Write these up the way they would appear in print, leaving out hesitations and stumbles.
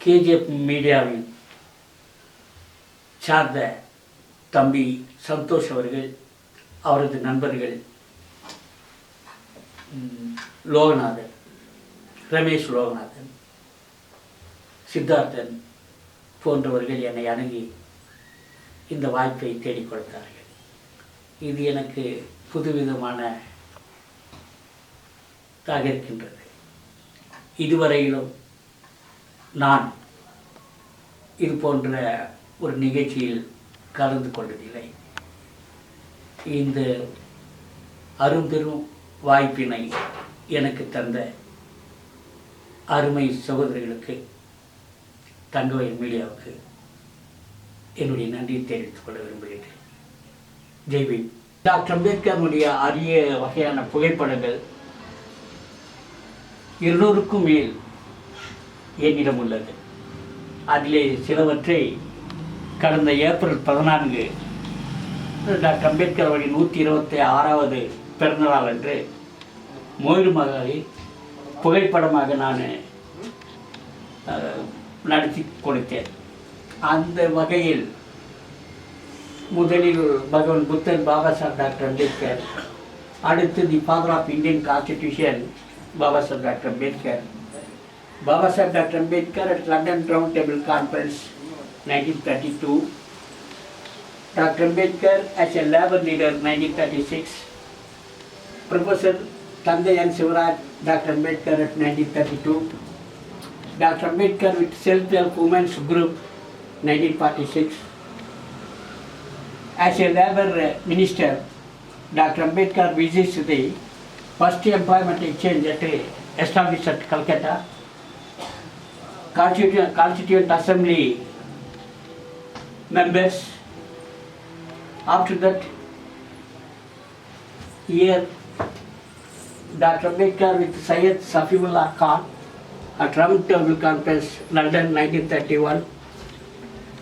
KGF மீடியாவின் சார்ந்த தம்பி சந்தோஷ் அவர்கள், அவரது நண்பர்கள் லோகநாதன், ரமேஷ் லோகநாதன், சித்தார்த்தன் போன்றவர்கள் என்னை அணுகி இந்த வாய்ப்பை தேடிக் கொடுத்தார்கள். இது எனக்கு புதுவிதமான இருக்கின்றது. இதுவரையிலும் நான் இது போன்ற ஒரு நிகழ்ச்சியில் கலந்து கொண்டதில்லை. இந்த அரும்பெரும் வாய்ப்பினை எனக்கு தந்த அருமை சகோதரிகளுக்கு, தங்கவேல் மீடியாவுக்கு என்னுடைய நன்றியை தெரிவித்துக் கொள்ள விரும்புகிறேன். ஜெய்பீம். டாக்டர் அம்பேத்கருடைய அரிய வகையான புகைப்படங்கள் 200க்கும் மேல் என்னிடம் உள்ளது. அதிலே சிலவற்றை கடந்த ஏப்ரல் 14 டாக்டர் அம்பேத்கர் அவருடைய 126வது பிறந்தநாள் அன்று மோயிடுமகளை புகைப்படமாக நான் நடத்தி கொடுத்தேன். அந்த வகையில் முதலில் பகவான் புத்தர், பாபா சாஹேப் டாக்டர் அம்பேத்கர், அடுத்து the father of Indian constitution Baba Saheb doctor Ambedkar, Baba Saheb Dr. Ambedkar at London Round Table Conference 1932, Dr. Ambedkar as a labor leader 1936, Professor Thandai N. Sivaraj, Dr. Ambedkar at 1932, Dr. Ambedkar with Self-Help Women's Group 1946, as a labor minister, Dr. Ambedkar visits the first employment exchange established at Calcutta, Constituent Assembly members. After that, here Dr. Ambedkar with Syed Safiullah Khan at Round Table Conference, London 1931,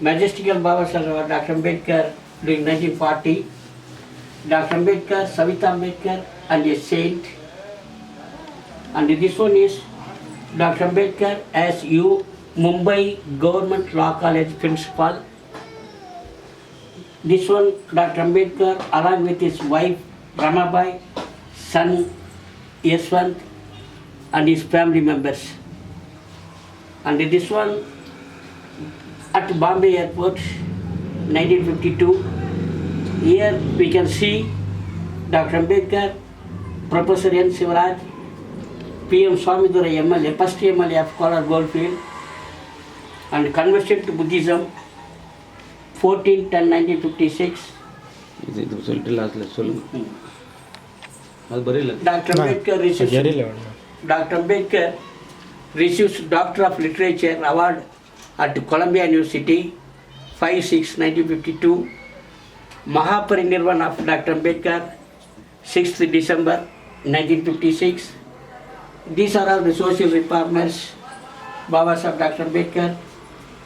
Majestical Baba Saheb Dr. Ambedkar during 1940, Dr. Ambedkar, Savita Ambedkar and a saint. And this one is Dr. Ambedkar as U Mumbai Government Law College Principal. This one Dr. Ambedkar along with his wife Ramabai, son Yashwant and his family members. And this one at Bombay Airport 1952. Here we can see Dr. Ambedkar, Professor N. Sivaraj, P.M. Swamidurai MLA, first MLA of Kolar Goldfield, and conversion to Buddhism 14/10/1956. Dr. Ambedkar receives Doctor of Literature Award at Columbia University 5/6/1952. Mahaparinirvan of Dr. Ambedkar 6th December 1956. These are all the social reformers. Baba Saheb Dr. Ambedkar,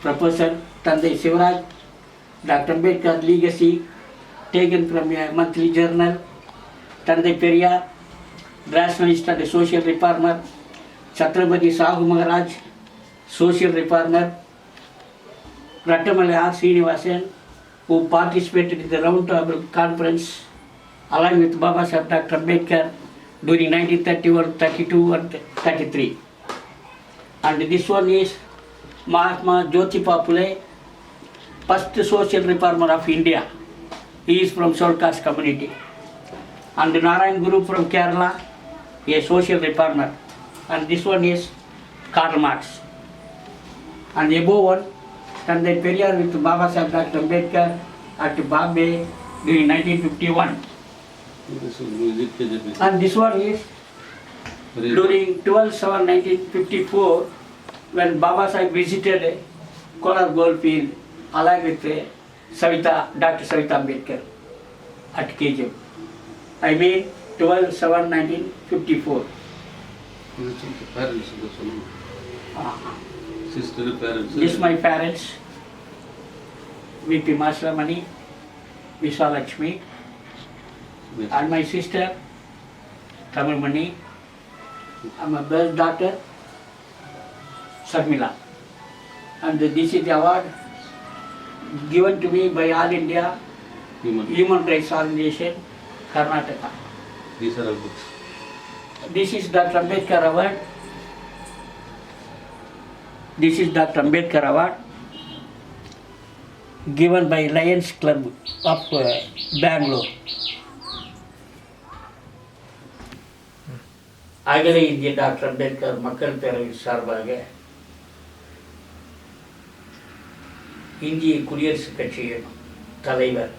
Professor Thandai Sivaraj, Dr. Ambedkar legacy taken from a monthly journal, Thandai Periyar, rationalist and social reformer, Chhatrapati Sahu Maharaj, social reformer, Rattamale R. Srinivasan, who participated in the Round Table Conference along with Baba Saheb Dr. Ambedkar during 1931, 32 and 33. And this one is Mahatma Jyotiba Phule, first social reformer of India. He is from Shaul caste community. And Narayan Guru from Kerala, a social reformer. And this one is Karl Marx. And above one, Thandai Periyar with Baba Saheb Dr. Ambedkar at Bombay during 1951. And this one is during 12/7/1954, when Baba Saheb visited Kolar Goldfield along with Dr. Savita Ambedkar at KGM. I mean 12/7/1954. This my parents, V.P. Maslamani, Visalakshmi, and my sister Tamilmani, and my birth daughter Sarmila. And this is the award given to me by All India Human Rights Organization, Karnataka. These are all books. This is Dr. Ambedkar Award. This is Dr. Ambedkar Award given by Lions Club of Bangalore. அகில இந்திய doctor Ambedkar மக்கள் பேரவை சார்பாக இந்திய குடியரசுக் கட்சியின் தலைவர்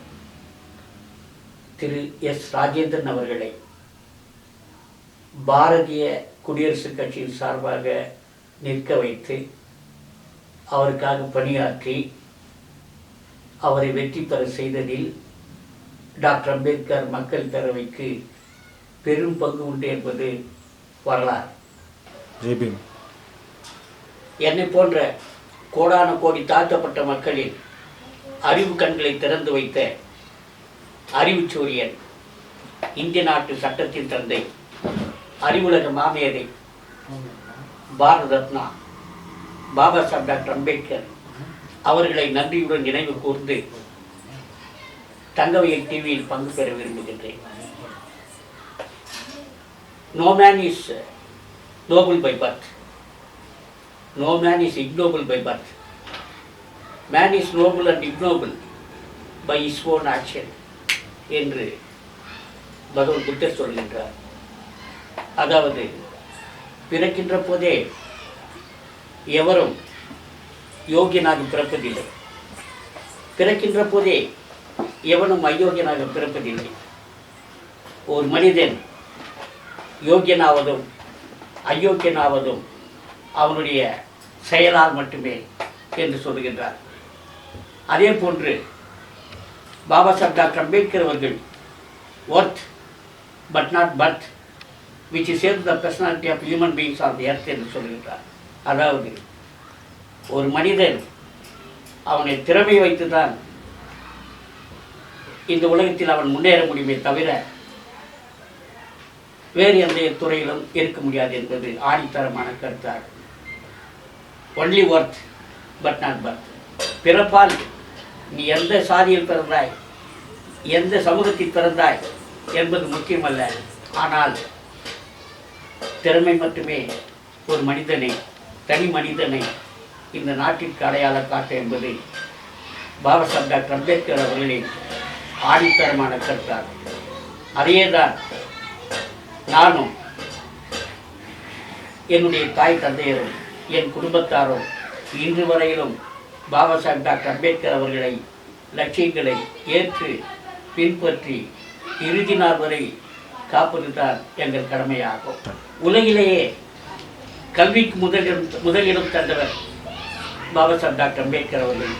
திரு S Rajendran அவர்களை பாரதிய குடியரசுக் கட்சியின் சார்பாக நிற்க வைத்து அவருக்காக பணியாற்றி அவரை வெற்றி பெற செய்ததில் டாக்டர் அம்பேத்கர் மக்கள் பேரவைக்கு பெரும் பங்கு உண்டு என்பது வரலாறு. என்னை போன்ற கோடான கோடி தாழ்த்தப்பட்ட மக்களின் அறிவு கண்களை திறந்து வைத்த அறிவுச்சூரியன், இந்திய நாட்டு சட்டத்தின் தந்தை, அறிவுலக மாமேதை, பாரத ரத்னா பாபா சாஹேப் டாக்டர் அம்பேத்கர் அவர்களை நன்றியுடன் நினைவு கூர்ந்து தங்கவயல் டிவியில் பங்கு பெற விரும்புகின்றேன். No man is noble by birth. No man is ignoble by birth. Man is noble and ignoble by his own action என்று பகவான் புத்தர் சொல்கின்றார். அதாவது பிறக்கின்ற போதே எவரும் யோகியனாக பிறப்பதில்லை, பிறக்கின்ற போதே எவனும் அயோக்கியனாக பிறப்பதில்லை. ஒரு மனிதன் யோக்கியனாவதும் அயோக்கியனாவதும் அவனுடைய செயலால் மட்டுமே என்று சொல்லுகின்றார். அதே போன்று பாபா சாஹேப் டாக்டர் அம்பேத்கர் அவர்கள் worth but not birth which is the personality of human beings on the earth என்று சொல்லுகின்றார். அதாவது ஒரு மனிதன் அவனை திறமை வைத்துதான் இந்த உலகத்தில் அவன் முன்னேற முடியுமே தவிர வேறு எந்த துறையிலும் இருக்க முடியாது என்பது ஆணித்தரமான கருத்தாகும். Only worth but not birth. பிறப்பால் நீ எந்த சாதியில் பிறந்தாய், எந்த சமூகத்தில் பிறந்தாய் என்பது முக்கியமல்ல. ஆனால் திறமை மட்டுமே ஒரு மனிதனை, தனி மனிதனை இந்த நாட்டிற்கு அடையாள காட்டு என்பது பாபா சாஹேப் டாக்டர் அம்பேத்கர் அவர்களின் ஆணித்தரமான கருத்தாகும். அதையேதான் நானும் என்னுடைய தாய் தந்தையரும் என் குடும்பத்தாரும் இன்று வரையிலும் பாபா சாஹேப் டாக்டர் அம்பேத்கர் அவர்களை லட்சியங்களை ஏற்று பின்பற்றி இறுதி நாள் வரை காப்பதுதான் எங்கள் கடமையாகும். உலகிலேயே கல்விக்கு முதலிடம் தந்தவர் பாபா சாஹேப் டாக்டர் அம்பேத்கர் அவர்கள்.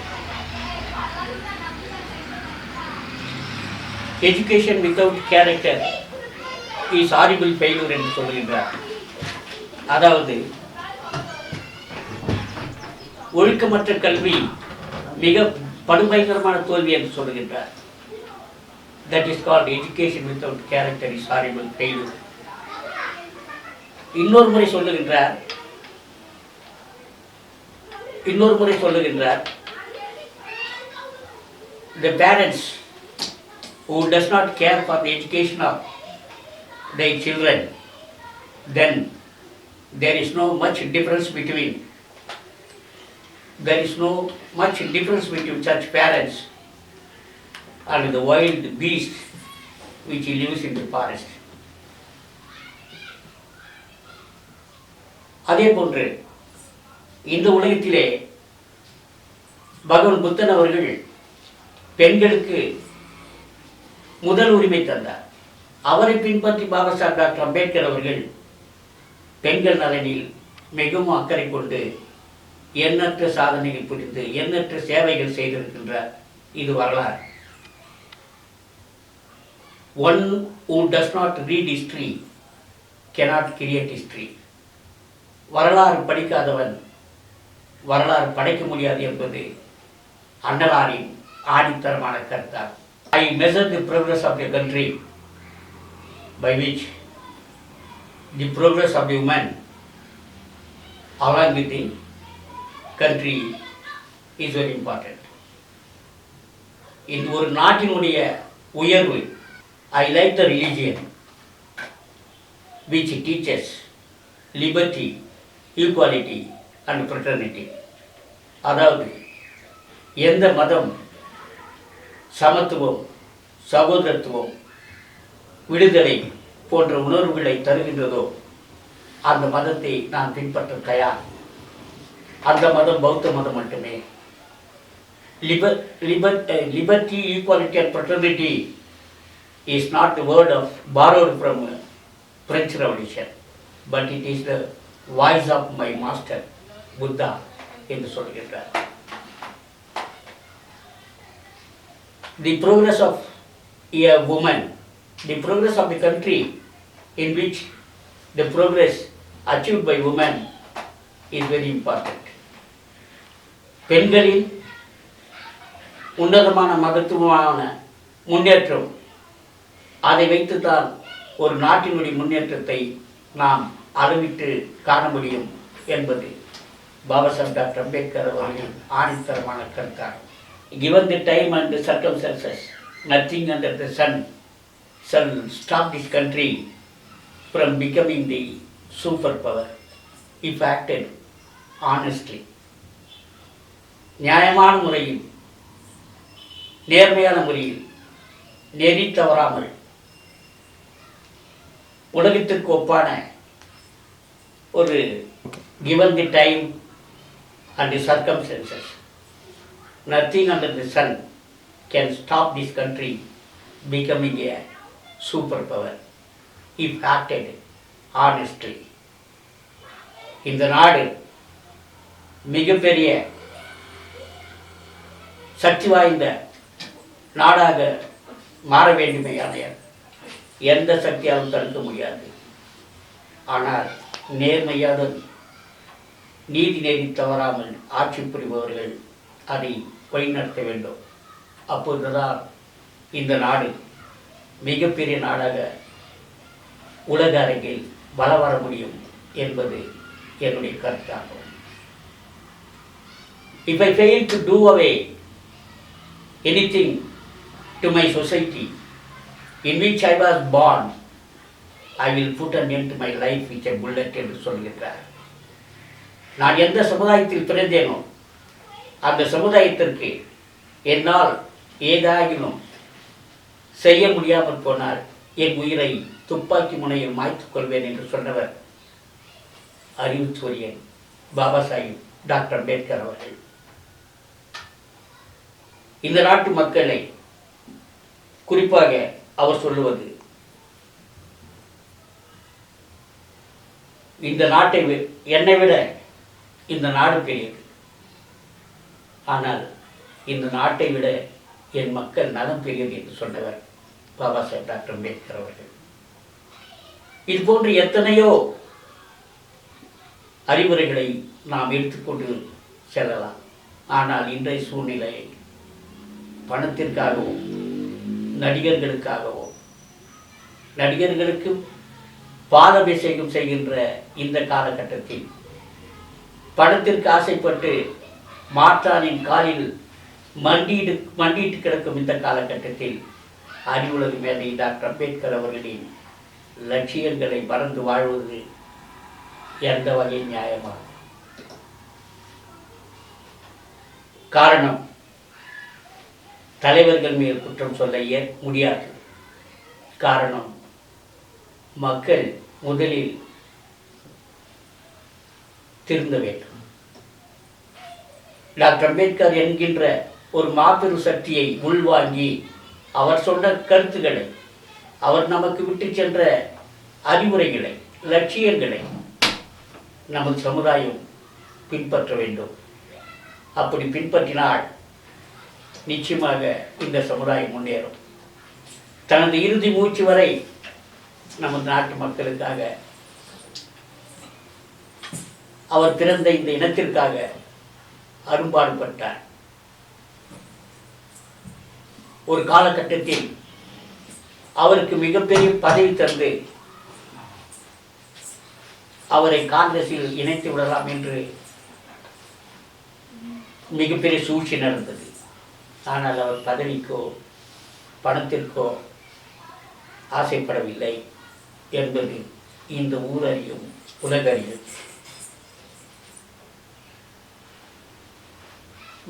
Education without character is horrible failure என்று சொல்கின்றார். அதாவது ஒழுக்கமற்ற கல்வி மிக படுபயங்கரமான தோல்வி என்று சொல்கின்றார். That is called education without character is horrible failure. இன்னொரு முறை சொல்லுகின்றார் the parents who does not care for the education of their children, then there is no much difference between such parents and the wild beast which lives in the forest. அதே போன்று இந்த உலகத்திலே பகவான் புத்தன் அவர்கள் பெண்களுக்கு முதல் உரிமை தந்தார். அவரை பின்பற்றி பாபா சாஹேப் டாக்டர் அம்பேத்கர் அவர்கள் பெண்கள் நலனில் மிகவும் அக்கறை கொண்டு எண்ணற்ற சாதனைகள் புரிந்து எண்ணற்ற சேவைகள் செய்திருக்கின்றார். இது வரலாறு. One who does not read history cannot create history. வரலாறு படிக்காதவன் வரலாறு படைக்க முடியாது என்பது அண்ணலாரின் ஆணித்தரமான கருத்தாகும். I measure the progress of the country by which the progress of the woman along with the country is very important. இது ஒரு நாட்டினுடைய உயர்வு. I like the religion which teaches liberty, equality and fraternity. அதாவது எந்த மதம் சமத்துவம், சகோதரத்துவம், விடுதலை போன்ற உணர்வுகளை தருகின்றதோ அந்த மதத்தை நான் பின்பற்ற தயார். அந்த மதம் பௌத்த மதம் மட்டுமே. Liberty, equality and fraternity is not the word of borrowed from French Revolution, but it is the voice of my master Buddha என்று சொல்கிறார். The progress of a woman, the progress of the country in which the progress achieved by women is very important. பெண்களின் உன்னதமான மகத்துவமான முன்னேற்றம், அதை வைத்துத்தான் ஒரு நாட்டினுடைய முன்னேற்றத்தை நாம் அளவிட்டு காண முடியும் என்பது பாபா சாஹேப் டாக்டர் அம்பேத்கர் அவர்களின் ஆணித்தரமான கருத்தாகும். Given the time and the circumstances, nothing under the sun shall stop this country from becoming the superpower if acted honestly. நியாயமான முறையில், நேர்மையான முறையில், நெறி தவறாமல் உலகத்திற்கு ஒப்பான ஒரு given the time and the circumstances, nothing under the sun can stop this country becoming a superpower if acted honestly. இந்த நாடு மிகப்பெரிய சக்தி வாய்ந்த நாடாக மாற வேண்டுமையான எந்த சக்தியாலும் தடுக்க முடியாது. ஆனால் நேர்மையாளர், நீதி நெறி தவறாமல் ஆட்சி புரிபவர்கள் அதை வழிநடத்த வேண்டும். அப்போதுதான் இந்த நாடு மிகப்பெரிய நாடாக உலக அரங்கில் வலம் வர முடியும் என்பது என்னுடைய கருத்தாகும். If I fail to do away anything to my society in which I was born, I will put an end to my life with a bullet என்று சொல்கிறார். நான் எந்த சமுதாயத்தில் பிறந்தேனோ அந்த சமுதாயத்திற்கு என்னால் ஏதாகிலும் செய்ய முடியாமல் போனால் என் உயிரை துப்பாக்கி முனையில் மாய்த்துக் கொள்வேன் என்று சொன்னவர் அறிவுச்சூரியன் பாபா சாஹேப் டாக்டர் அம்பேத்கர் அவர்கள். இந்த நாட்டு மக்களை குறிப்பாக அவர் சொல்லுவது, இந்த நாட்டை என்னை விட இந்த நாடு பெரியது, ஆனால் இந்த நாட்டை விட என் மக்கள் நலம் பெரியது என்று சொன்னவர் பாபா சாஹேப் டாக்டர் அம்பேத்கர் அவர்கள். இது போன்று எத்தனையோ அறிவுரைகளை நாம் எடுத்துக்கொண்டு செல்லலாம். ஆனால் இன்றைய சூழ்நிலை பணத்திற்காகவும் நடிகர்களுக்காகவும் நடிகர்களுக்கு பாலாபிஷேகம் செய்கின்ற இந்த காலகட்டத்தில் பணத்திற்கு ஆசைப்பட்டு மாற்றானின் காலில் மண்டிட்டு கிடக்கும் இந்த காலகட்டத்தில் அறிவுலக மேதை டாக்டர் அம்பேத்கர் அவர்களின் லட்சியங்களை மறந்து வாழ்வது எந்த வகை நியாயமாகும்? காரணம், தலைவர்கள் மீது குற்றம் சொல்ல முடியாது. காரணம், மக்கள் முதலில் திருந்த வேண்டும். டாக்டர் அம்பேத்கர் என்கின்ற ஒரு மாபெரும் சக்தியை உள்வாங்கி அவர் சொன்ன கருத்துக்களை, அவர் நமக்கு விட்டு சென்ற அறிவுரைகளை, லட்சியங்களை நமது சமுதாயம் பின்பற்ற வேண்டும். அப்படி பின்பற்றினால் நிச்சயமாக இந்த சமுதாயம் முன்னேறும். தனது இறுதி மூச்சு வரை நமது நாட்டு மக்களுக்காக, அவர் பிறந்த இந்த இனத்திற்காக அரும்பாடுபட்டார். ஒரு காலகட்டத்தில் அவருக்கு மிகப்பெரிய பதவி தந்து அவரை காங்கிரஸில் இணைத்து விடலாம் என்று மிகப்பெரிய சூழ்ச்சி நடந்தது. ஆனால் அவர் பதவிக்கோ பணத்திற்கோ ஆசைப்படவில்லை என்பது இந்த ஊர் அறியும் உலக அறியும்.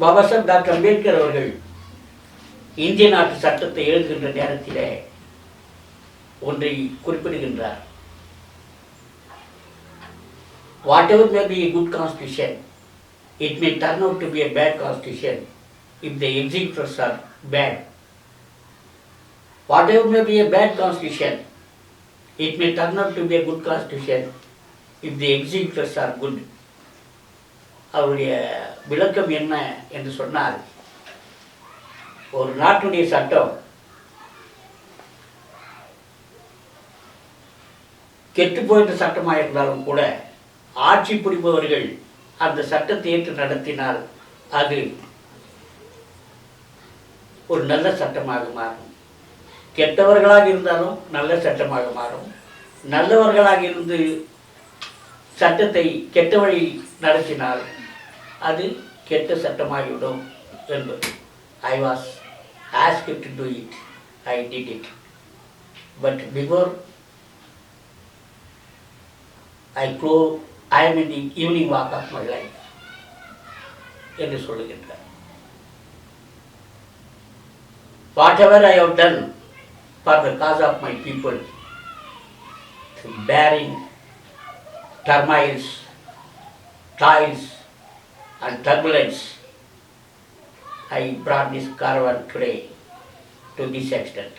பாபா சாஹேப் டாக்டர் அம்பேத்கர் அவர்கள் இந்திய நாட்டு சட்டத்தை எழுதுகின்ற நேரத்தில் ஒன்றை குறிப்பிடுகின்றார். Whatever may be a good constitution, it may turn out to be a bad constitution if the executors are bad. Whatever may be a bad constitution, it may turn out to be a good constitution if the executors are good. அவருடைய விளக்கம் என்ன என்று சொன்னால், ஒரு நாட்டுடைய சட்டம் கெட்டு போயிட்ட சட்டமாக இருந்தாலும் கூட ஆட்சி புரிபவர்கள் அந்த சட்டத்தை ஏற்று நடத்தினால் அது ஒரு நல்ல சட்டமாக மாறும். கெட்டவர்களாக இருந்தாலும் நல்ல சட்டமாக மாறும். நல்லவர்களாக இருந்து சட்டத்தை கெட்ட வழி நடத்தினால் அது கெட்ட சட்டமாகிவிடும் என்பது. I was asked to do it. I did it. But before I am in the evening walk of my life என்று சொல்லுகின்றார். Whatever I have done for the cause of my people, bearing turmoils, toils and turbulence, I brought this caravan today to this extent.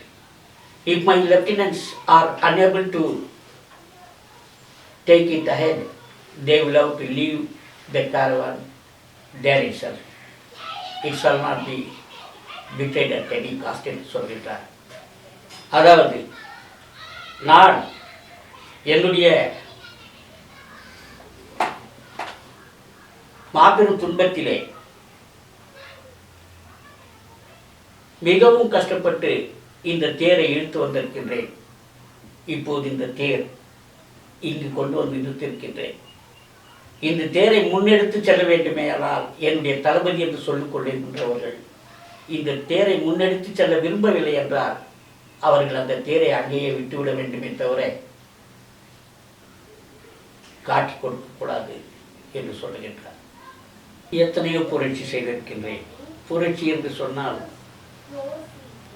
If my lieutenants are unable to take it ahead, they will have to leave the caravan there itself. It shall not be betrayed at any cost என்று சொல்கிறார். அதாவது நான் என்னுடைய மாபெரும் துன்பத்திலே மிகவும் கஷ்டப்பட்டு இந்த தேரை இழுத்து வந்திருக்கின்றேன். இப்போது இந்த தேர் இங்கு கொண்டு வந்து நிறுத்திருக்கின்றேன். இந்த தேரை முன்னெடுத்து செல்ல வேண்டுமே ஆனால் என்னுடைய தளபதி என்று சொல்லிக் கொண்டிருக்கின்றவர்கள் இந்த தேரை முன்னெடுத்து செல்ல விரும்பவில்லை என்றால் அவர்கள் அந்த தேரை அங்கேயே விட்டுவிட வேண்டுமே தவிர காட்டி கொடுக்கக்கூடாது என்று சொல்லுகின்றார். எத்தனையோ புரட்சி செய்திருக்கின்றேன். புரட்சி என்று சொன்னால்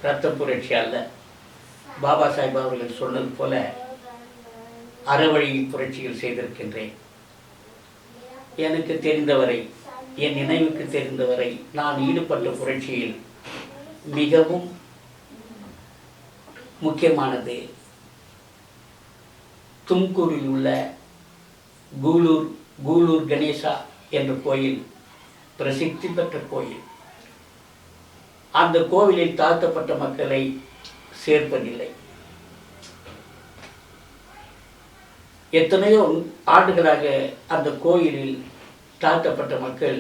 இரத்த புரட்சி அல்ல. பாபா சாஹேப் அவர்கள் சொன்னது போல அறவழி புரட்சிகள் செய்திருக்கின்றேன். எனக்கு தெரிந்தவரை, என் நினைவுக்கு தெரிந்தவரை நான் ஈடுபட்ட புரட்சியில் மிகவும் முக்கியமானது தும்கூரில் உள்ள கூலூர் கணேசா என்ற கோயில், பிரசித்தி பெற்ற கோயில். அந்த கோவிலில் தாழ்த்தப்பட்ட மக்களை சேர்ப்பதில்லை. எத்தனையோ ஆண்டுகளாக அந்த கோயிலில் தாழ்த்தப்பட்ட மக்கள்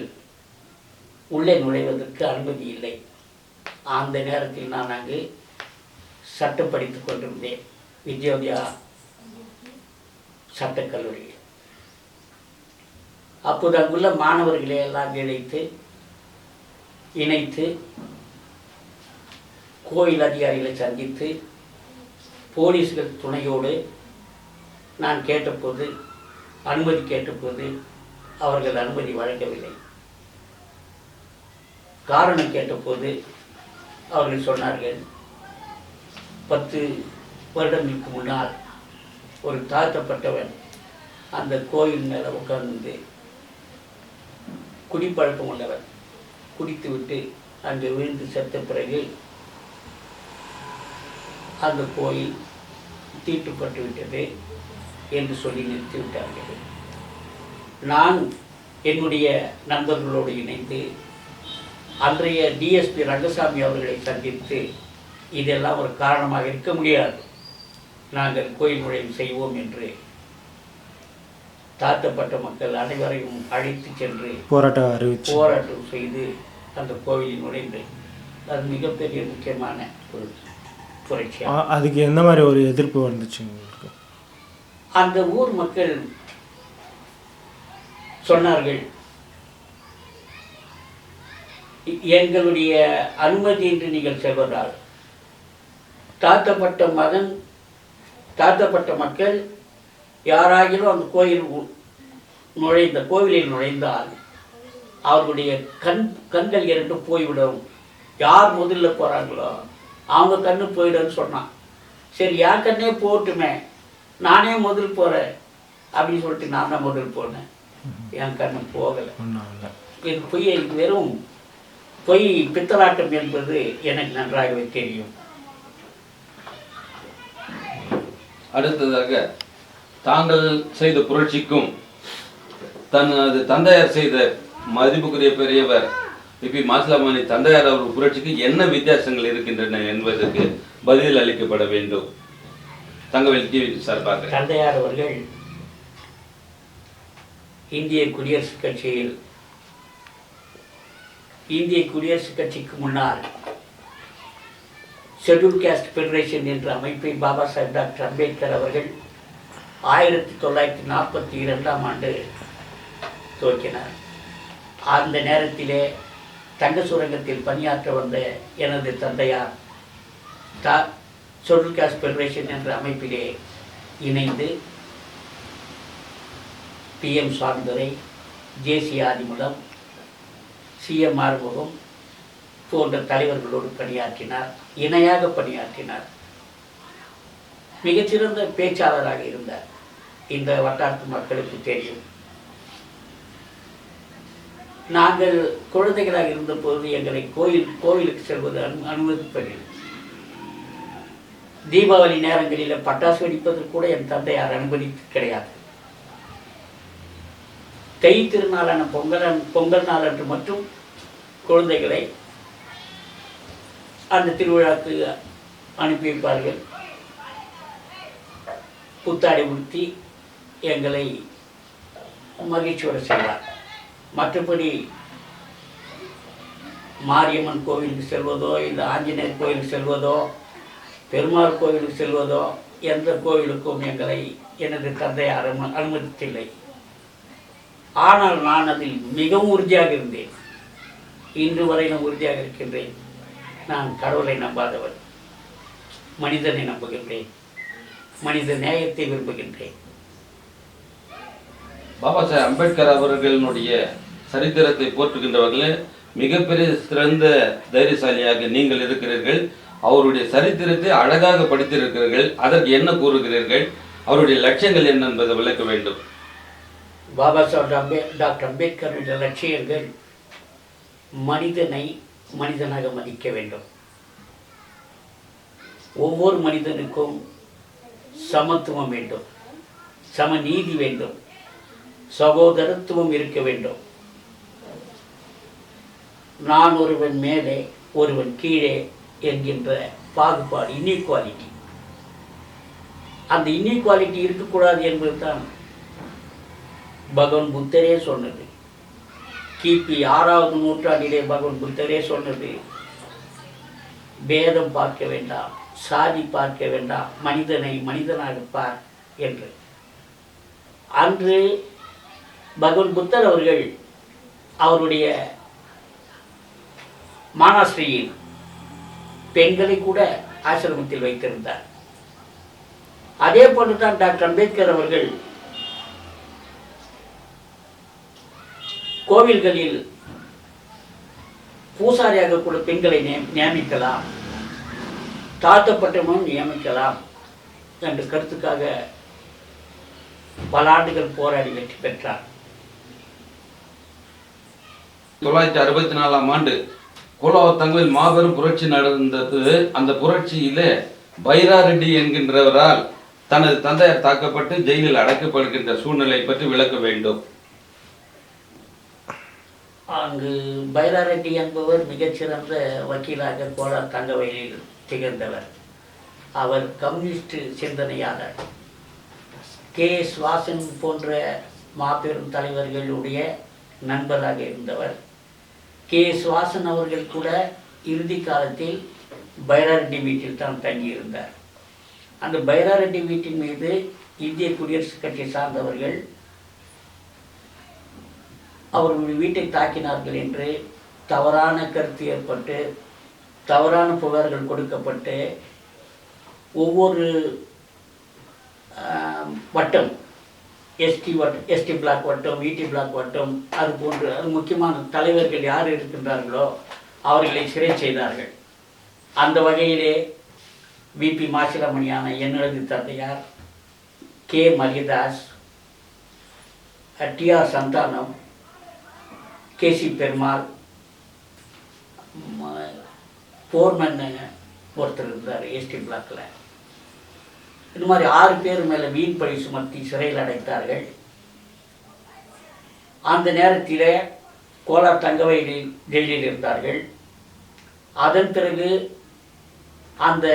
உள்ளே நுழைவதற்கு அனுமதி இல்லை. அந்த நேரத்தில் நான் அங்கு சட்டம் படித்துக் கொண்டிருந்தேன், வித்யோதயா சட்டக்கல்லூரியில். அப்போது அங்குள்ள மாணவர்களை எல்லாம் இணைத்து கோயில் அதிகாரிகளை சந்தித்து போலீஸ்கள் துணையோடு நான் கேட்டபோது, அனுமதி கேட்டபோது அவர்கள் அனுமதி வழங்கவில்லை. காரணம் கேட்டபோது அவர்கள் சொன்னார்கள், 10 வருடங்களுக்கு முன்னால் ஒரு தாழ்த்தப்பட்டவன் அந்த கோயில் மேலே உட்கார்ந்து குடிப்பழக்கம் உள்ளவன் குடித்துவிட்டு அங்கு விழுந்து செத்த பிறகு அந்த கோயில் தீட்டுப்பட்டு விட்டது என்று சொல்லி நிறுத்திவிட்டார்கள். நான் என்னுடைய நண்பர்களோடு இணைந்து அன்றைய டிஎஸ்பி ரங்கசாமி அவர்களை சந்தித்து, இதெல்லாம் ஒரு காரணமாக இருக்க முடியாது, நாங்கள் கோயில் நுழைவு செய்வோம் என்று தாழ்த்தப்பட்ட மக்கள் அனைவரையும் அழைத்து சென்று போராட்டம் செய்து அந்த கோவிலில் நுழைந்து, அது மிகப்பெரிய முக்கியமான ஒரு புரட்சி. அதுக்கு எந்த மாதிரி ஒரு எதிர்ப்பு வந்துச்சு உங்களுக்கு? அந்த ஊர் மக்கள் சொன்னார்கள், எங்களுடைய அனுமதியின்றி நீங்கள் செல்வதால் தாழ்த்தப்பட்ட மகன் தாழ்த்தப்பட்ட மக்கள் யாராகிலும் அந்த கோவிலில் நுழைந்தால் அவர்களுடைய கண்கள் இரண்டும் போய்விடும். யார் முதல்ல போகிறாங்களோ அவங்க கண்ணு போயிடும்னு சொன்னான். சரி, என் கண்ணே போட்டுமே, நானே முதல் போகிறேன் அப்படின்னு சொல்லிட்டு நான் தான் முதல் போனேன். என் கண்ணு போகலை. இது பொய், வெறும் பொய் பித்தலாட்டம் என்பது எனக்கு நன்றாகவே தெரியும். அடுத்ததாக, தாங்கள் செய்த புரட்சிக்கும் தனது தந்தையார் செய்த மதிப்புக்குரிய பெரியவர் பி மாசிலாமணி தந்தையார் அவர் புரட்சிக்கு என்ன வித்தியாசங்கள் இருக்கின்றன என்பதற்கு பதில் அளிக்கப்பட வேண்டும். தங்கவேல் டிவி சார்பாக. தந்தையார் அவர்கள் இந்திய குடியரசுக் கட்சிக்கு முன்னால் ஷெட்யூல் காஸ்ட் ஃபெடரேஷன் என்ற அமைப்பை பாபா சாஹேப் டாக்டர் அம்பேத்கர் அவர்கள் 1942ஆம் ஆண்டு துவக்கினார். அந்த நேரத்திலே தங்க சுரங்கத்தில் பணியாற்ற வந்த எனது தந்தையார் ஷெட்யூல் காஸ்ட் ஃபெடரேஷன் என்ற அமைப்பிலே இணைந்து PM சார்ந்துரை, JC Adhimoolam, CM Arumugam போன்ற தலைவர்களோடு பணியாற்றினார். இணையாக பணியாற்றினார். மிகச்சிறந்த பேச்சாளராக இருந்தார். இந்த வட்டாரத்து மக்களுக்கு தெரியும். நாங்கள் குழந்தைகளாக இருந்தபோது எங்களை கோவிலுக்கு செல்வது அனுமதிப்பதில்லை. தீபாவளி நேரங்களில் பட்டாசு வெடிப்பதற்கு கூட என் தந்தையார் அனுமதித்து கிடையாது. தை திருநாளான பொங்கல் நாள் அன்று மட்டும் குழந்தைகளை அந்த திருவிழாக்கு அனுப்பி வைப்பார்கள். புத்தாடை உடுத்தி எங்களை மகிழ்ச்சியோடு செய்வார். மற்றபடி மாரியம்மன் கோவிலுக்கு செல்வதோ, இல்லை ஆஞ்சநேயர் கோவிலுக்கு செல்வதோ, பெருமாள் கோவிலுக்கு செல்வதோ, எந்த கோவிலுக்கும் எங்களை எனது தந்தையார் அனுமதித்தில்லை. ஆனால் நான் அதில் மிகவும் உறுதியாக இருந்தேன். இன்று வரையிலும் உறுதியாக இருக்கின்றேன். நான் கடவுளை நம்பாதவன், மனிதனை நம்புகின்றேன், மனித நேயத்தை விரும்புகின்றேன். பாபா சாஹேப் அம்பேத்கர் அவர்களுடைய சரித்திரத்தை போற்றுகின்றவர்கள் மிகப்பெரிய சிறந்த தைரியசாலியாக நீங்கள் இருக்கிறீர்கள். அவருடைய சரித்திரத்தை அழகாக படித்திருக்கிறீர்கள். அதற்கு என்ன கூறுகிறீர்கள்? அவருடைய லட்சியங்கள் என்ன என்பதை விளக்க வேண்டும். பாபா சாஹேப் டாக்டர் அம்பேத்கருடைய லட்சியங்கள் மனிதனை மனிதனாக மதிக்க வேண்டும். ஒவ்வொரு மனிதனுக்கும் சமத்துவம் வேண்டும், சமநீதி வேண்டும், சகோதரத்துவம் இருக்க வேண்டும். நான் ஒருவன் மேலே ஒருவன் கீழே என்கின்ற பாகுபாடு, இன்இக்வாலிட்டி, அந்த இன்இக்வாலிட்டி இருக்கக்கூடாது என்பதுதான் பகவான் புத்தரே சொன்னது. கிபி 6வது நூற்றாண்டிலே பகவான் புத்தரே சொன்னது, பேதம் பார்க்க வேண்டாம், சாதி பார்க்க வேண்டாம், மனிதனை மனிதனாக பார் என்று. அன்று பகவான் புத்தர் அவர்கள் அவருடைய மானாஸ்ரீயில் பெண்களை கூட ஆசிரமத்தில் வைத்திருந்தார். அதே போன்றுதான் டாக்டர் அம்பேத்கர் அவர்கள் கோவில்களில் பூசாரியாக கூட பெண்களை நியமிக்கலாம், தாழ்த்தப்பட்டவனும் நியமிக்கலாம் என்ற கருத்துக்காக பல ஆண்டுகள் போராடி வெற்றி பெற்றார். 1964ஆம் ஆண்டு கோலாவத்தங்களில் மாபெரும் புரட்சி நடந்தது. அந்த புரட்சியிலே பைரா ரெட்டி என்கின்றவரால் தனது தந்தையார் தாக்கப்பட்டு ஜெயிலில் அடைக்கப்படுகின்ற சூழ்நிலை பற்றி விளக்க வேண்டும். அங்கு பைரா ரெட்டி என்பவர் மிகச்சிறந்த வக்கீலாக கோலார் தங்கவயலில் திகழ்ந்தவர். அவர் கம்யூனிஸ்ட் சிந்தனையாளர். KS வாசன் போன்ற மாபெரும் தலைவர்களுடைய நண்பராக இருந்தவர். KS வாசன் அவர்கள் கூட இறுதி காலத்தில் பைரா ரெட்டி வீட்டில் தான் தங்கியிருந்தார். அந்த பைரா ரெட்டி வீட்டின் மீது இந்திய குடியரசுக் கட்சி சார்ந்தவர்கள் அவர்களுடைய வீட்டை தாக்கினார்கள் என்று தவறான கருத்து ஏற்பட்டு தவறான புகார்கள் கொடுக்கப்பட்டு ஒவ்வொரு வட்டம் எஸ்டி பிளாக் வட்டம், விடி பிளாக் வட்டம், அது போன்று அது முக்கியமான தலைவர்கள் யார் இருக்கின்றார்களோ அவர்களை சிறை செய்தார்கள். அந்த வகையிலே விபி மாசிலாமணியான என்னது தந்தையார், கே மரியதாஸ், டிஆர் சந்தானம், கேசி பெருமாள், போர்மன் ஒருத்தர் இருந்தார் எஸ்டி பிளாக்கில். இது மாதிரி 6 பேர் மேலே வீண் பழி சுமத்தி சிறையில் அடைத்தார்கள். அந்த நேரத்தில் கோலார் தங்கவேலி ஜெயிலில் இருந்தார்கள். அதன் பிறகு அந்த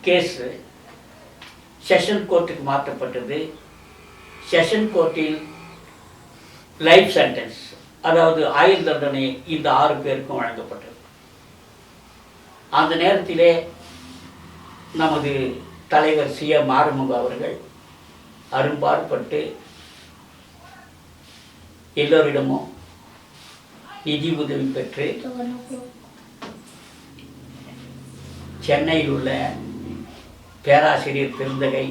கேஸு செஷன் கோர்ட்டுக்கு மாற்றப்பட்டது. செஷன் கோர்ட்டில் லைஃப் சென்டென்ஸ், அதாவது ஆயுள் தண்டனை இந்த 6 பேருக்கும் வழங்கப்பட்டது. அந்த நேரத்திலே நமது தலைவர் சி.எம். ஆறுமுக அவர்கள் அரும்பாடுபட்டு எல்லோரிடமும் நிதி உதவி பெற்று சென்னையில் உள்ள பேராசிரியர் பெருந்தகை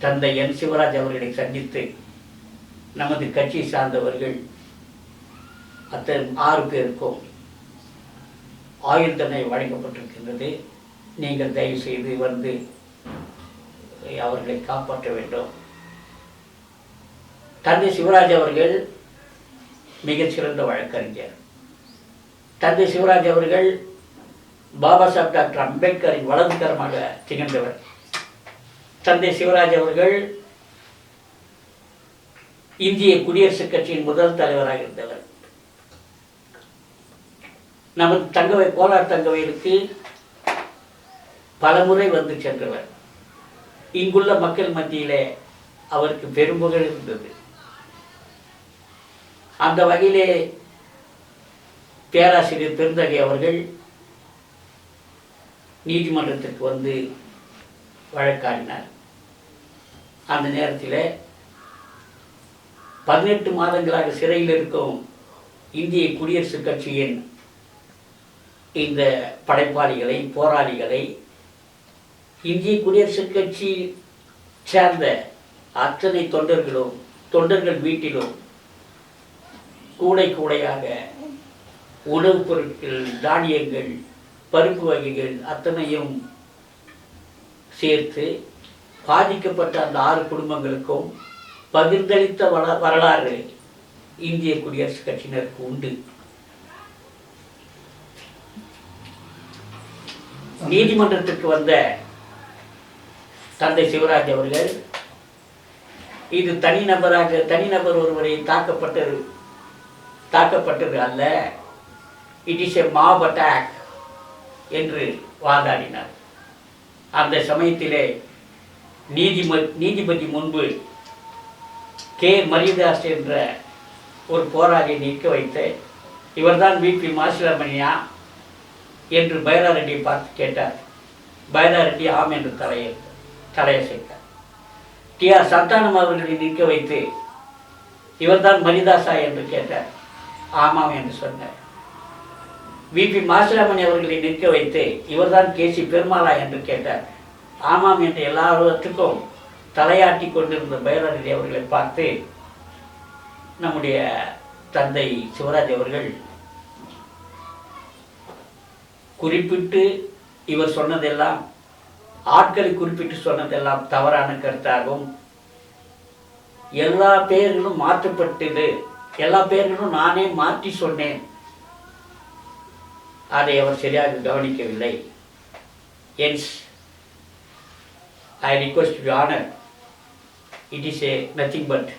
தந்தை என். சிவராஜ் அவர்களை சந்தித்து நமது கட்சி சார்ந்தவர்கள் அத்தனை 6 பேருக்கும் ஆயுள் தண்டனை வழங்கப்பட்டிருக்கின்றது. நீங்கள் தயவு செய்து வந்து அவர்களை காப்பாற்ற வேண்டும். தந்தை சிவராஜ் அவர்கள் மிகச்சிறந்த வழக்கறிஞர். தந்தை சிவராஜ் அவர்கள் பாபா சாஹேப் டாக்டர் அம்பேத்கரின் வலதுகரமாக திகழ்ந்தவர். தந்தை சிவராஜ் அவர்கள் இந்திய குடியரசுக் கட்சியின் முதல் தலைவராக இருந்தவர். நமது கோலார் தங்கவேலுக்கு பலமுறை வந்து சென்றவர். இங்குள்ள மக்கள் மத்தியிலே அவருக்கு பெரும்புகழ் இருந்தது. அந்த வகையிலே பேராசிரியர் பெருந்தகை அவர்கள் நீதிமன்றத்திற்கு வந்து வழக்காடினார். அந்த நேரத்தில் 18 மாதங்களாக சிறையில் இருக்கும் இந்திய குடியரசுக் கட்சியின் இந்த படைப்பாளிகளை, போராளிகளை இந்திய குடியரசுக் கட்சி சேர்ந்த அத்தனை தொண்டர்கள் வீட்டிலும் கூடையாக உணவுப் பொருட்கள், தானியங்கள், பருப்பு வகைகள் அத்தனையும் சேர்த்து பாதிக்கப்பட்ட அந்த 6 குடும்பங்களுக்கும் பகிர்ந்தளித்த வரலாறு இந்திய குடியரசுக் கட்சியினருக்கு உண்டு. நீதிமன்றத்திற்கு வந்த தந்தை சிவராஜ் அவர்கள் இது தனிநபர் ஒருவரை தாக்கப்பட்டது அல்ல, it is a mop attack என்று வாதாடினார். அந்த சமயத்திலே நீதிபதி முன்பு கே மரியதாஸ் என்ற ஒரு போராளியை நிற்க வைத்து, இவர்தான் விபி மாசிலாமணியா என்று பைரா ரெட்டியை பார்த்து கேட்டார். பைரா ரெட்டி ஆம் என்று தலையசைத்தார். டிஆர் சந்தானம் அவர்களை நிற்க வைத்து, இவர்தான் மரிதாசா என்று கேட்டார். ஆமாம் என்று சொன்னார். விபி மாசிலாமணி அவர்களை நிற்க வைத்து, இவர்தான் கேசி பெருமாளா என்று கேட்டார். ஆமாம் என்று எல்லாவற்றுக்கும் தலையாட்டி கொண்டிருந்த பைரா ரெட்டி அவர்களை பார்த்து நம்முடைய தந்தை சிவராஜ் அவர்கள் குறிப்பிட்டு இவர் சொன்னதெல்லாம், ஆட்களை குறிப்பிட்டு சொன்னதெல்லாம் தவறான கருத்தாகும், எல்லா பெயர்களும் மாற்றப்பட்டது, எல்லா பெயர்களும் நானே மாற்றி சொன்னேன், அதை அவர் சரியாக கவனிக்கவில்லை. Hence I request you honour, it is a nothing but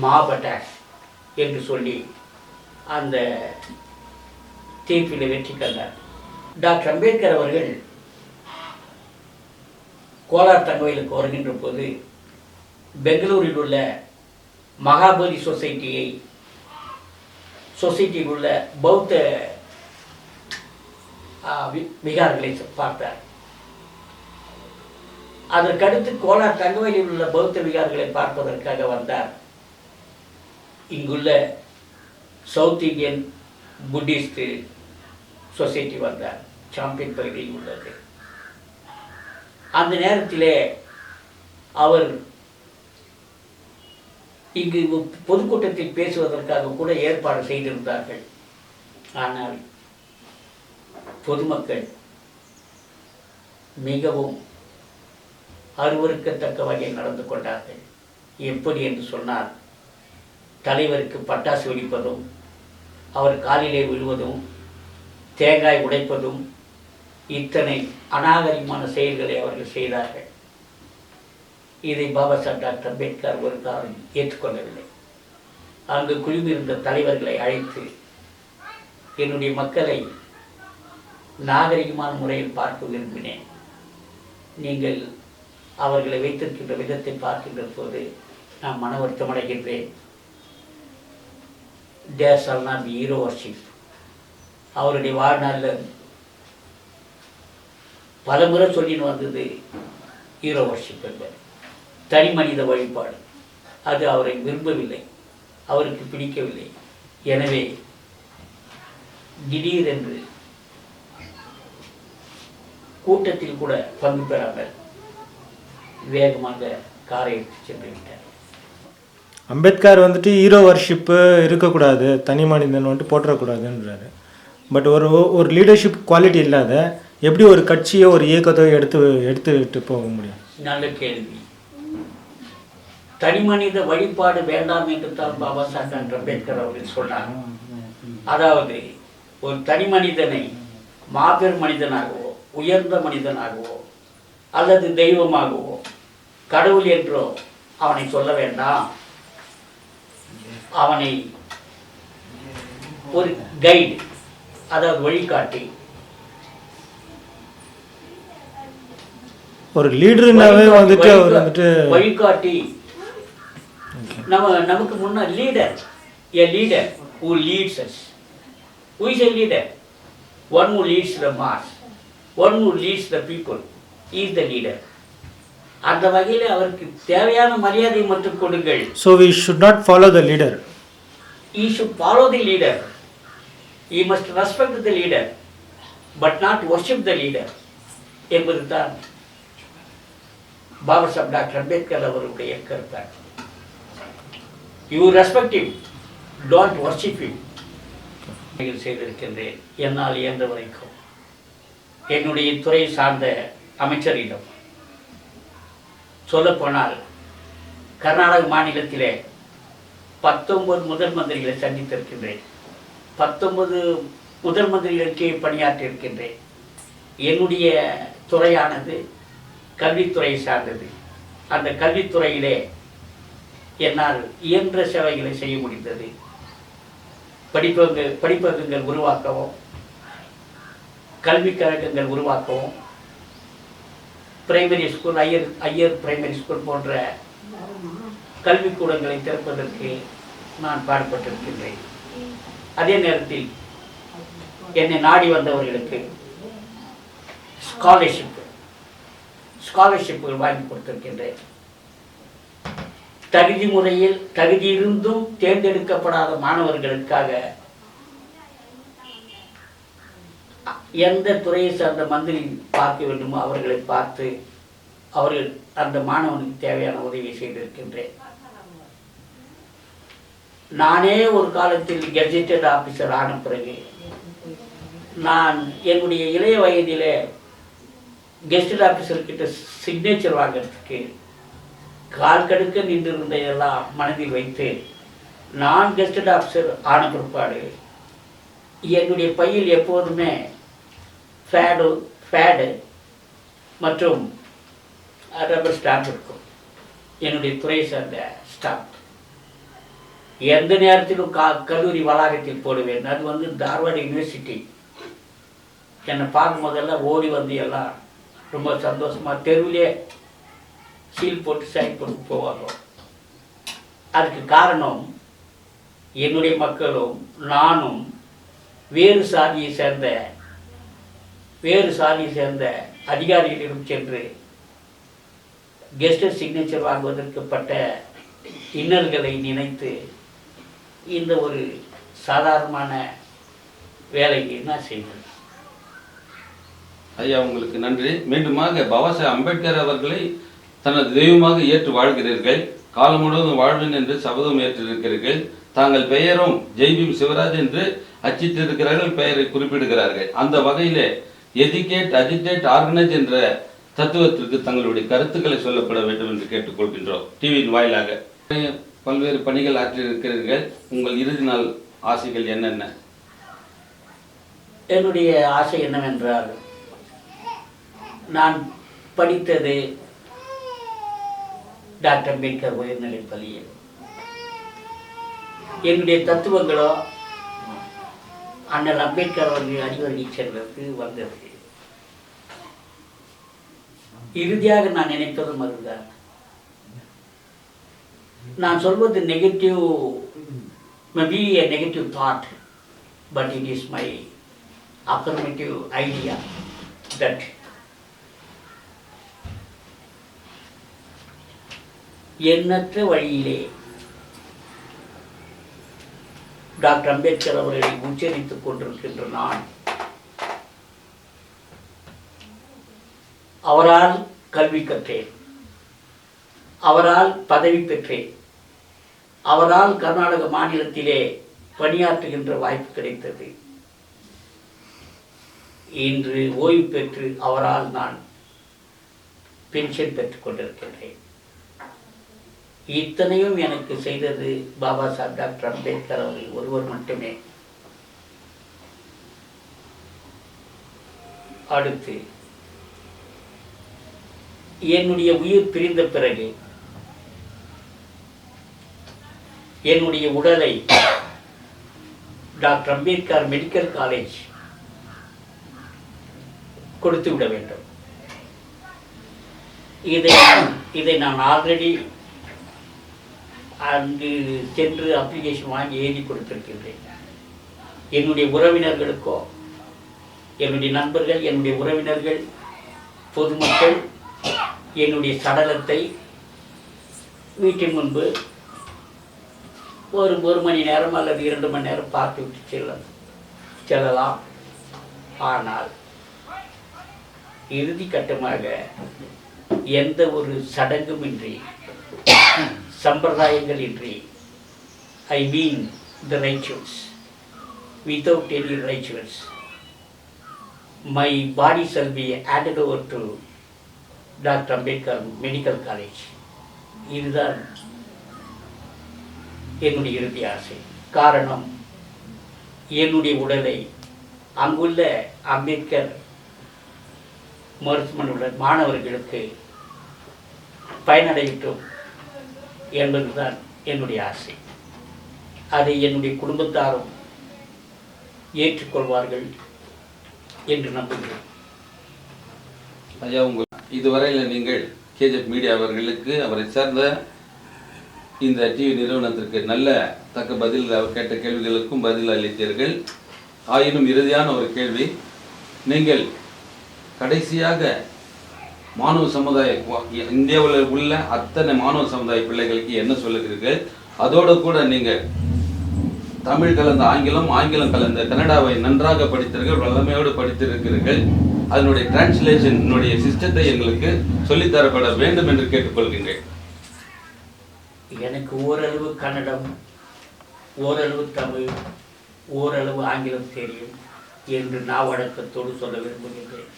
mop attack என்று சொல்லி அந்த தீர்ப்பில் வெற்றி கண்டார். டாக்டர் அம்பேத்கர் அவர்கள் கோலார் தங்கவேலுக்கு வருகின்ற போது பெங்களூரில் உள்ள மகாபோதி சொசைட்டியில் உள்ள பௌத்த விகாரங்களை பார்த்தார். அதற்கடுத்து கோலார் தங்கவேலில் உள்ள பௌத்த விகாரங்களை பார்ப்பதற்காக வந்தார். இங்குள்ள சவுத் இந்தியன் புத்திஸ்ட் சொசைட்டி வந்தார், சாம்பியன் பகுதியில் உள்ளது. அந்த நேரத்திலே அவர் இங்கு பொதுக்கூட்டத்தில் பேசுவதற்காக கூட ஏற்பாடு செய்திருந்தார்கள். ஆனால் பொதுமக்கள் மிகவும் அருவருக்கத்தக்க வகையில் நடந்து கொண்டார்கள். எப்படி என்று சொன்னால், தலைவருக்கு பட்டாசு வெடிப்பதும், அவர் காலிலே விழுவதும், தேங்காய் உடைப்பதும், இத்தனை அநாகரிகமான செயல்களை அவர்கள் செய்தார்கள். இதை பாபா சாஹேப் டாக்டர் அம்பேத்கர் ஒரு காலம் ஏற்றுக்கொள்ளவில்லை. அங்கு குழுமியிருந்த தலைவர்களை அழைத்து, என்னுடைய மக்களை நாகரிகமான முறையில் பார்க்க விரும்பினேன். நீங்கள் அவர்களை வைத்திருக்கின்ற விதத்தை பார்க்கின்ற போது நான் மன வருத்தம் அடைகின்றேன். There shall not be hero worship. அவருடைய வாழ்நாளில் பல முறை சொல்லின்னு வந்தது ஹீரோ வர்ஷிப் என்பது தனி மனித வழிபாடு. அது அவரை விரும்பவில்லை, அவருக்கு பிடிக்கவில்லை. எனவே திடீரென்று கூட்டத்தில் கூட பங்கு பெறாமல் வேகமாக காரை எடுத்து சென்று விட்டார். அம்பேத்கர் வந்துட்டு ஹீரோ வர்ஷிப்பு இருக்கக்கூடாது, தனி மனிதன் வந்துட்டு போற்றக்கூடாதுன்றாரு. பட் ஒரு லீடர்ஷிப் குவாலிட்டி இல்லாத எப்படி ஒரு கட்சியோ ஒரு இயக்கத்தோ எடுத்துட்டு போக முடியும்? நல்ல கேள்வி. தனி மனித வழிபாடு வேண்டாம் என்று தான் பாபா சாஹேப் அம்பேத்கர் அவர்கள் சொன்னார். அதாவது ஒரு தனி மனிதனை மாபெரும் மனிதனாகவோ, உயர்ந்த மனிதனாகவோ, அல்லது தெய்வமாகவோ, கடவுள் என்றோ அவனை சொல்ல வேண்டாம். அவனை ஒரு கைடு, அதாவது வழிகாட்டி, ஒரு லீடர்னாவே வந்துட்டு அவர் வந்துட்டு வழிகாட்டி. நமக்கு முன்னாடி leader, a leader who leads us. Who is a leader? One who leads the mass, one who leads the people is the leader. அந்த வகையில் அவருக்கு தேவையான மரியாதை மட்டும் கொடுங்கள். So we should not follow the leader. He should follow the leader. He must respect the leader, but not worship the leader. என்பது தான் Baba Saheb doctor Ambedkar அவருடைய கருத்தார். You respect him, don't worship him. செய்திருக்கின்றேன் என்னால் இயன்ற வரைக்கும். என்னுடைய துறை சார்ந்த அமைச்சரிடம் சொல்லப்போனால், கர்நாடக மாநிலத்திலே 19 முதல் மந்திரிகளை சந்தித்திருக்கின்றேன். 19 முதல் மந்திரிகளுக்கு பணியாற்றியிருக்கின்றேன். என்னுடைய துறையானது கல்வித்துறையை சார்ந்தது. அந்த கல்வித்துறையிலே என்னால் இயன்ற சேவைகளை செய்ய முடிந்தது. படிப்பகங்கள் உருவாக்கவும், கல்விக் கழகங்கள் உருவாக்கவும், primary school, Iyer primary school போன்ற கல்விக்கூடங்களை திறப்பதற்கு நான் பாடுபட்டிருக்கின்றேன். அதே நேரத்தில் என்னை நாடி வந்தவர்களுக்கு ஸ்காலர்ஷிப்புகள் வாங்கி கொடுத்திருக்கின்றேன். தகுதி முறையில் தகுதியிருந்தும் தேர்ந்தெடுக்கப்படாத மாணவர்களுக்காக எந்த துறையை சார்ந்த மந்திரி பார்க்க வேண்டுமோ அவர்களை பார்த்து அவர்கள் அந்த மாணவனுக்கு தேவையான உதவி செய்திருக்கின்றேன். நானே ஒரு காலத்தில் கெஜெட்டட் ஆபீசர் ஆன பிறகு நான் என்னுடைய இளைய வயதிலே கெஸ்டட் ஆபீசர்கிட்ட சிக்னேச்சர் வாங்கிறதுக்கு கால் கடுக்க நின்றிருந்தையெல்லாம் மனதில் வைத்து, நான் கெஸ்டட் ஆஃபீஸர் ஆன பிற்பாடு என்னுடைய பையில் எப்போதுமே ஃபேடு மற்றும் ரப்பர் ஸ்டாம்ப் இருக்கும். என்னுடைய துறையை சார்ந்த ஸ்டாம்ப் எந்த நேரத்திலும் கல்லூரி வளாகத்தில் போடுவேன். அது தார்வாட் யூனிவர்சிட்டி. என்னை பார்க்கும் போதெல்லாம் ஓடி வந்து எல்லாம் ரொம்ப சந்தோஷமாக தெருவிலே சீல் போட்டு சைன் போட்டு போவாங்க. அதுக்கு காரணம், என்னுடைய மக்களும் நானும் வேறு சாதியை சேர்ந்த அதிகாரிகளிடம் சென்று கெஸ்டர் சிக்னேச்சர் வாங்குவதற்கு பட்ட இன்னல்களை நினைத்து இந்த ஒரு சாதாரணமான வேலைக்கு என்ன செய்வது? ஐயா உங்களுக்கு நன்றி. மீண்டுமாக பாபா சாஹேப் அம்பேத்கர் அவர்களை தனது தெய்வமாக ஏற்று வாழ்கிறீர்கள். காலம் முழுவதும் வாழ்வேன் என்று சபதம் ஏற்றிருக்கிறீர்கள். தாங்கள் பெயரும் ஜெய்பீம் சிவராஜ் என்று அச்சிட்டிருக்கிறார்கள், பெயரை குறிப்பிடுகிறார்கள். அந்த வகையிலே எஜுகேட், அஜிடேட், ஆர்கனைஸ் என்ற தத்துவத்திற்கு தங்களுடைய கருத்துக்களை சொல்லப்பட வேண்டும் என்று கேட்டுக்கொள்கின்றோம். டிவியின் வாயிலாக பல்வேறு பணிகள் ஆற்றியிருக்கிறீர்கள். உங்கள் இறுதி நாள் ஆசைகள் என்னென்ன? என்னுடைய ஆசை என்னவென்றால், நான் படித்தது டாக்டர் அம்பேத்கர் உயர்நிலைப் பள்ளியில். என்னுடைய தத்துவங்களோ அண்ணல் அம்பேத்கர் அவர்கள் அடிவழி செல்வதற்கு வந்தது. இறுதியாக நான் நினைப்பதும் அதுதான். நான் சொல்வது negative, maybe a negative thought, but it is my affirmative idea that எண்ணற்ற வழியிலே டாக்டர் அம்பேத்கர் அவர்களை உச்சரித்துக் கொண்டிருக்கின்ற நான், அவரால் கல்வி கற்றேன், அவரால் பதவி பெற்றேன், அவரால் கர்நாடக மாநிலத்திலே பணியாற்றுகின்ற வாய்ப்பு கிடைத்தது. இன்று ஓய்வு பெற்று அவரால் நான் பென்ஷன் பெற்றுக் கொண்டிருக்கின்றேன். இத்தனையும் எனக்கு செய்தது பாபா சாஹேப் டாக்டர் அம்பேத்கர் அவர்கள் ஒருவர் மட்டுமே. அடுத்து என்னுடைய உயிர் பிரிந்த பிறகு என்னுடைய உடலை டாக்டர் அம்பேத்கர் மெடிக்கல் காலேஜ் கொடுத்து விட வேண்டும். இதை நான் ஆல்ரெடி அங்கு சென்று அப்ளிகேஷன் வாங்கி எழுதி கொடுத்திருக்கின்றேன். என்னுடைய உறவினர்களுக்கோ, என்னுடைய நண்பர்கள், என்னுடைய உறவினர்கள், பொதுமக்கள் என்னுடைய சடலத்தை வீட்டின் முன்பு ஒரு மணி நேரம் அல்லது 2 மணி நேரம் பார்த்து விட்டு செல்லலாம். ஆனால் இறுதி கட்டமாக எந்த ஒரு சடங்குமின்றி, சம்பிரதாயங்கள் இன்றி, ஐ மீன் த ரைச்சுவல்ஸ், without any rituals, my body shall be handed over to doctor Ambedkar medical college. இதுதான் என்னுடைய இறுதி ஆசை. காரணம், என்னுடைய உடலை அங்குள்ள அம்பேத்கர் மருத்துவமனையுள்ள மாணவர்களுக்கு பயனடையட்டும் என்பதுதான் என்னுடைய ஆசை. அதை என்னுடைய குடும்பத்தாரும் ஏற்றுக்கொள்வார்கள் என்று நம்புகிறேன். ஐயா, உங்கள் இதுவரையில் நீங்கள் கேஜிஎஃப் மீடியா அவர்களுக்கு, அவரை சார்ந்த இந்த டிவி நிறுவனத்திற்கு நல்ல தக்க பதில், அவர் கேட்ட கேள்விகளுக்கும் பதில் அளித்தீர்கள். ஆயினும் இறுதியான ஒரு கேள்வி, நீங்கள் கடைசியாக மாணவ சமுதாய, இந்தியாவில் உள்ள அத்தனை மாணவ சமுதாய பிள்ளைகளுக்கு என்ன சொல்லுகிறீர்கள்? அதோடு கூட நீங்கள் தமிழ் கலந்த ஆங்கிலம், ஆங்கிலம் கலந்த கன்னடாவை நன்றாக படித்தீர்கள், வல்லமையோடு படித்திருக்கிறீர்கள். அதனுடைய டிரான்ஸ்லேஷனுடைய சிஸ்டத்தை எங்களுக்கு சொல்லித்தரப்பட வேண்டும் என்று கேட்டுக்கொள்கின்றேன். எனக்கு ஓரளவு கன்னடம், ஓரளவு தமிழ், ஓரளவு ஆங்கிலம் தெரியும் என்று நான் வழக்கத்தோடு சொல்ல விரும்புகின்றேன்.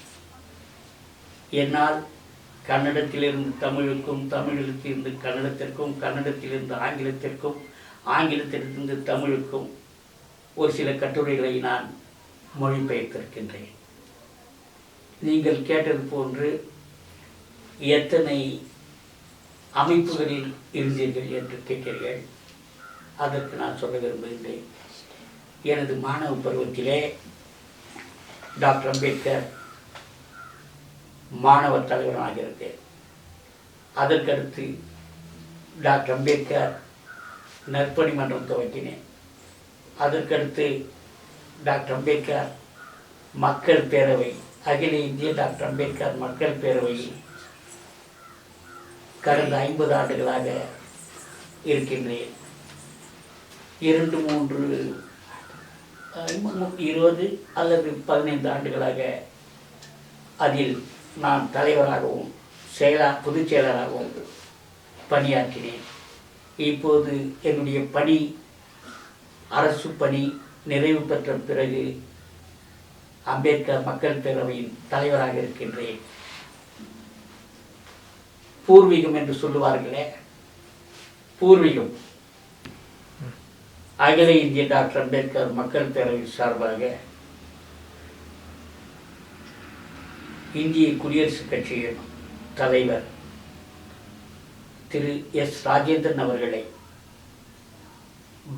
என்னால் கன்னடத்திலிருந்து தமிழுக்கும், தமிழிலிருந்து கன்னடத்திற்கும், கன்னடத்திலிருந்து ஆங்கிலத்திற்கும், ஆங்கிலத்திலிருந்து தமிழுக்கும் ஒரு சில கட்டுரைகளை நான் மொழிபெயர்த்திருக்கின்றேன். நீங்கள் கேட்டது போன்று எத்தனை அமைப்புகளில் இருந்தீர்கள் என்று கேட்கிறீர்கள். அதற்கு நான் சொல்ல விரும்புகின்றேன். எனது மாணவ பருவத்திலே டாக்டர் அம்பேத்கர் மாணவர் தலைவராக இருந்தேன். அதற்கடுத்து டாக்டர் அம்பேத்கர் நற்பணி மன்றம் துவக்கினேன். அதற்கடுத்து டாக்டர் அம்பேத்கர் மக்கள் பேரவை, அகில இந்திய டாக்டர் அம்பேத்கர் மக்கள் பேரவையில் கடந்த 50 ஆண்டுகளாக இருக்கின்றேன். 2-3 இன்னும் 20 அல்லது 15 ஆண்டுகளாக அதில் நான் தலைவராகவும் பொதுச் செயலராகவும் பணியாற்றினேன். இப்போது என்னுடைய பணி அரசு பணி நிறைவு பெற்ற பிறகு அம்பேத்கர் மக்கள் பேரவையின் தலைவராக இருக்கின்றேன். பூர்வீகம் என்று சொல்லுவார்களே, பூர்வீகம் அகில இந்திய டாக்டர் அம்பேத்கர் மக்கள் பேரவை சார்பாக இந்திய குடியரசுக் கட்சியின் தலைவர் திரு எஸ். ராஜேந்திரன் அவர்களை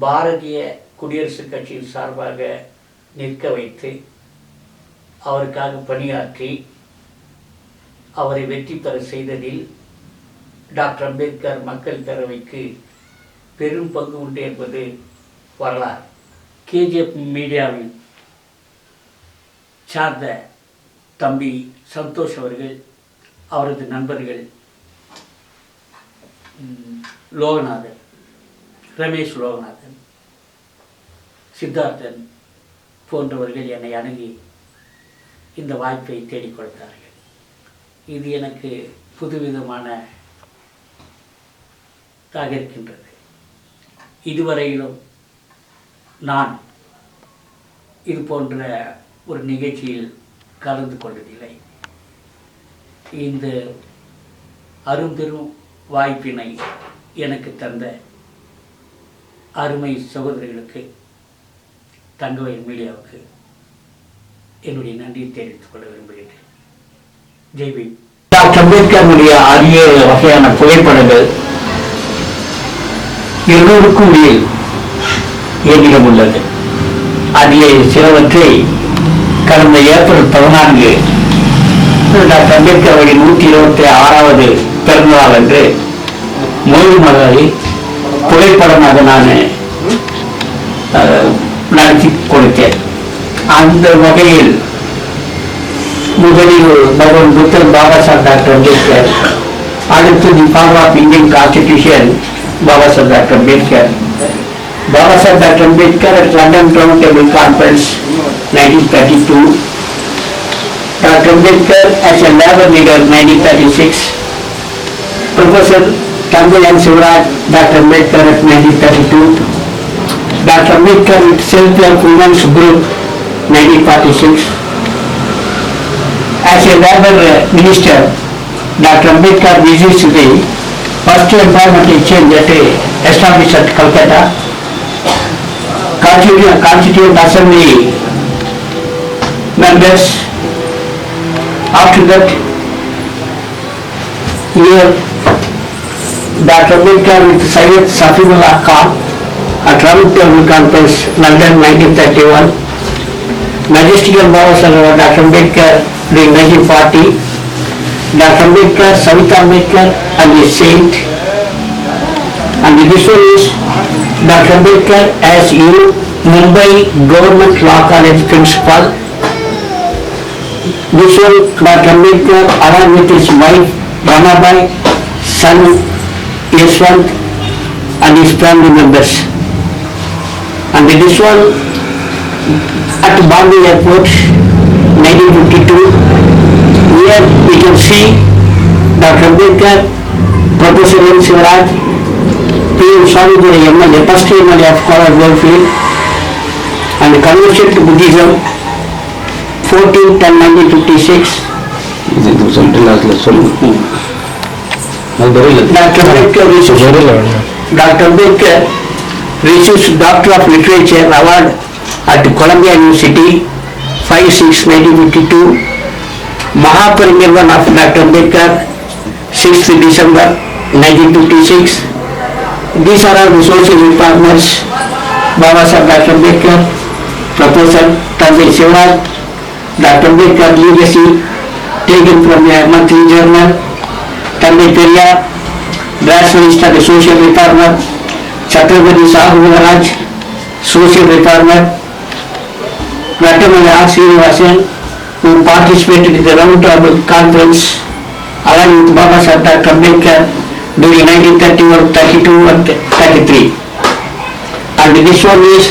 பாரதிய குடியரசுக் கட்சியின் சார்பாக நிற்க வைத்து அவருக்காக பணியாற்றி அவரை வெற்றி பெற செய்ததில் டாக்டர் அம்பேத்கர் மக்கள் பேரவைக்கு பெரும் பங்கு உண்டு என்பது வரலாறு. கேஜிஎஃப் மீடியாவின் சார்ந்த தம்பி சந்தோஷ் அவர்கள், அவரது நண்பர்கள் லோகநாதன், ரமேஷ் லோகநாதன், சித்தார்த்தன் போன்றவர்கள் என்னை அணுகி இந்த வாய்ப்பை தேடிக் கொடுத்தார்கள். இது எனக்கு புதுவிதமானதாக இருக்கின்றது. இதுவரையிலும் நான் இது போன்ற ஒரு நிகழ்ச்சியில் கலந்து கொண்டதில்லை. இந்த அரும்பெரும் வாய்ப்பினை எனக்கு தந்த அருமை சகோதரிகளுக்கு, தங்கவேல் மீடியாவுக்கு என்னுடைய நன்றியை தெரிவித்துக் கொள்ள விரும்புகிறேன். ஜெய்பீம். டாக்டர் அம்பேத்கருடைய அரிய வகையான புகைப்படங்கள் எல்லோருக்கும் என்னிடம் உள்ளது. அதிலே சிலவற்றை கடந்த ஏப்ரல் 14 டாக்டர் அம்பேத்கர் அவருடைய 126வது பிறந்தநாள் அன்று மொழி மலரை புகைப்படமாக நான் நடத்தி கொடுத்தேன். அந்த வகையில் முதலில் பகவான் புத்தர் பாபா சாஹேப் டாக்டர் அம்பேத்கர், அடுத்து the father of Indian constitution Baba Saheb doctor Ambedkar, Baba Saheb doctor Ambedkar at London Round Table Conference 1932, Dr. Ambedkar as a labor leader 1936, Professor Tangayan Sivaraj, Dr. Ambedkar at 1932, Dr. Ambedkar with Self-Help Women's Group 1946. As a labor minister, Dr. Ambedkar visits the first employment exchange that established at Calcutta, Constituent Assembly members. After that, here Dr. Ambedkar with Syed Safimullah Khan at Round Table Conference, London 1931. Majestical Baba Saheb Dr. Ambedkar during 1940. Dr. Ambedkar, Savita Ambedkar and the saint. And this one is Dr. Ambedkar as Mumbai Government Law College Principal. This one Dr. Ambedkar along with his wife Ramabai, son Yashwant and his family members. And this one at Bombay Airport 1952. Here we can see Dr. Ambedkar, Professor M. Sivaraj, P.M. Swamidura MLA, first MLA of College Goldfield, and conversion to Buddhism 14/10/1956. Dr. Ambedkar receives Doctor of Literature Award at Columbia University 5/6/1952. Mahaparinirvan of Dr. Ambedkar 6th December 1956. These are all the social reformers. Baba Saheb Dr. Ambedkar, Professor Tangayan Sivaraj, Dr. Ambedkar legacy taken from a monthly journal. Tangai Periyar, rationalist and social reformer. Chhatrapati Sahu Maharaj, social reformer. Rattamani R. Srinivasan, who participated in the Round Table Conference along with Baba Saheb Dr. Ambedkar during 1931, 32 and 33. And this one is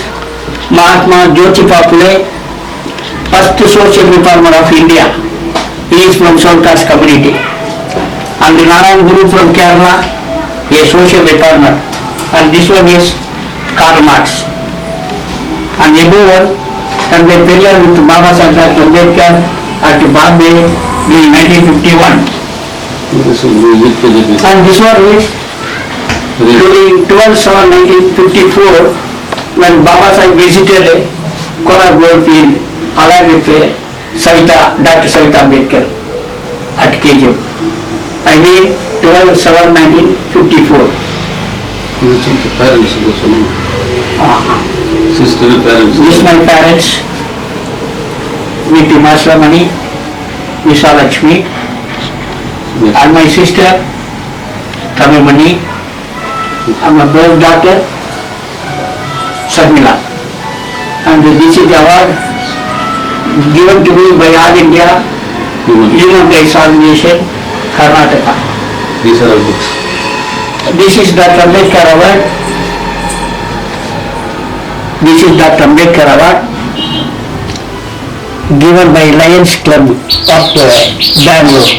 Mahatma Jyotiba Phule, first social reformer of India. He is from South Caste community. And the Narayan Guru from Kerala, a social reformer. And this one is Karl Marx. And above all, and they period with Baba Saheb Ambedkar at Bombay in 1951. And this one is during 12/7/1954 when Baba Saheb visited Kora Goldfield along with Dr. Savita Ambedkar at KGM. I mean 12/7/1954. Parents, sister, parents. This my parents, V.P. Maslamani, Visa Lakshmi, and my sister, Kamimani, and my birth daughter, Sarmila. And this is the award given to me by All India Human Rights Organization, Karnataka. These are all books. This is Dr. Ambedkar Award. This is Dr. Ambedkar Award given by Lions Club of Bangalore.